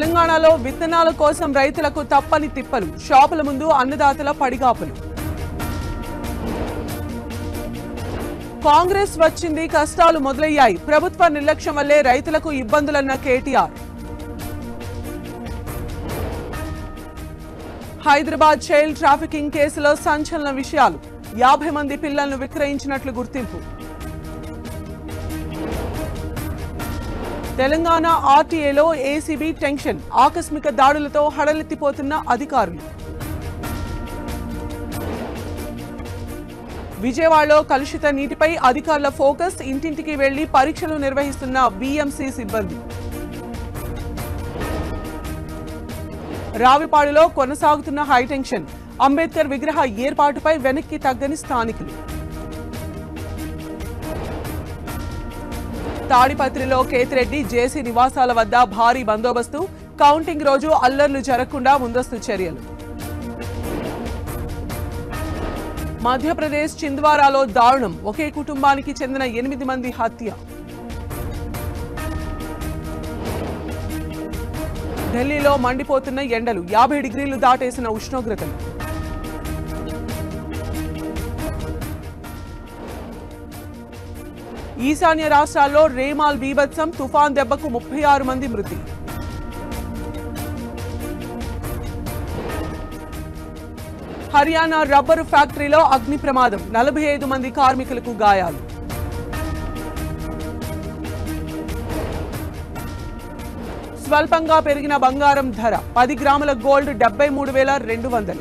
తెలంగాణలో విత్తనాల కోసం రైతులకు తప్పని తిప్పలు, షాపుల ముందు అన్నదాతల పడిగాపులు. కాంగ్రెస్ వచ్చింది, కష్టాలు మొదలయ్యాయి, ప్రభుత్వ నిర్లక్ష్యం వల్లే రైతులకు ఇబ్బందులన్న కేటీఆర్. హైదరాబాద్ చైల్డ్ ట్రాఫికింగ్ కేసులో సంచలన విషయాలు, 50 మంది పిల్లలను విక్రయించినట్లు గుర్తింపు. తెలంగాణ ఆర్టీఏలో ఏసీబీ టెన్షన్, ఆకస్మిక దాడులతో హడలెత్తిపోతున్న అధికారులు. విజయవాడలో కలుషిత నీటిపై అధికారుల ఫోకస్, ఇంటింటికి వెళ్లి పరీక్షలు నిర్వహిస్తున్న బీఎంసీ సిబ్బంది. రావిపాడులో కొనసాగుతున్న హైటెన్షన్, అంబేద్కర్ విగ్రహ ఏర్పాటుపై వెనక్కి తగ్గని స్థానికులు. తాడిపత్రిలో కేతిరెడ్డి, జేసీ నివాసాల వద్ద భారీ బందోబస్తు, కౌంటింగ్ రోజు అల్లర్లు జరగకుండా ముందస్తు చర్యలు. మధ్యప్రదేశ్ చింద్వారాలో దారుణం, ఒకే కుటుంబానికి చెందిన 8 మంది హత్య. ఢిల్లీలో మండిపోతున్న ఎండలు, 50 డిగ్రీలు దాటేసిన ఉష్ణోగ్రతలు. ఈశాన్య రాష్ట్రాల్లో రేమాల్ బీభత్సం, తుఫాన్ దెబ్బకు 36 మంది మృతి. హర్యానా రబ్బరు ఫ్యాక్టరీలో అగ్ని ప్రమాదం, 45 మంది కార్మికులకు గాయాలు. స్వల్పంగా పెరిగిన బంగారం ధర, 10 గ్రాముల గోల్డ్ 73,200.